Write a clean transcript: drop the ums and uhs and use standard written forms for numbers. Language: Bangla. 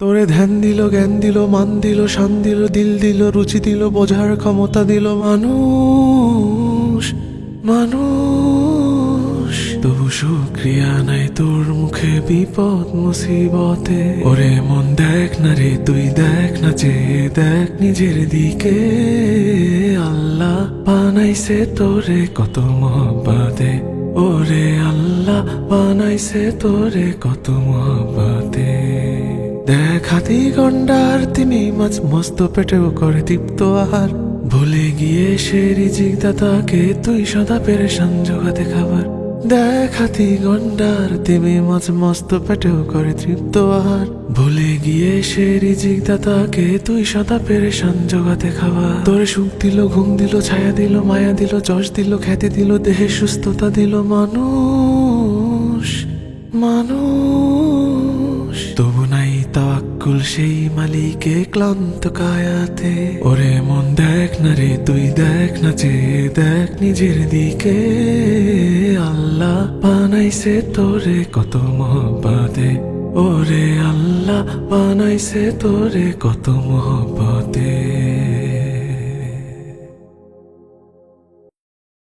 তোরে ধ্যান দিল, জ্ঞান দিল, মান দিল, শান দিল, দিল দিল, রুচি দিল, বোঝার ক্ষমতা দিল মানুষ মানুষ। তবু শুক্রিয়া নাই তোর মুখে বিপদ মুসিবতে। ওরে মন দেখ না রে, তুই দেখ না, যে দেখ নিজের দিকে। আল্লাহ বানাইছে তোরে কত মহব্বতে। ওরে আল্লাহ বানাইছে তোরে কত মহব্বতে। দেখ হাতি গন্ডার তিনি মাছ মস্ত পেটেও করে তৃপ্ত আহার। ভুলে গিয়ে সে রিজিক দাতাকে তুই সদা পেরেশান জোগাতে খাবার। দেখ হাতি গন্ডার তিমি মাছ মস্ত পেটেও করে তৃপ্ত আহার। ভুলে গিয়ে সে রিজিক দাতাকে তুই সদা পেরেশান জোগাতে খাবার। তোরে সুখ দিল, ঘুম দিল, ছায়া দিল, মায়া দিল, যশ দিল, খ্যাতি দিল, দেহে সুস্থতা দিল মানুষ মানুষ। তবু নাই তাওয়াক্কুল সেই মালিকে ক্লান্ত কায়াতে। ওরে মন দেখ না রে, তুই দেখ না, যে দেখ নিজের দিকে। আল্লাহ বানাইছে তোরে কত মহব্বতে। ওরে আল্লাহ বানাইছে তোরে কত মহব্বতে।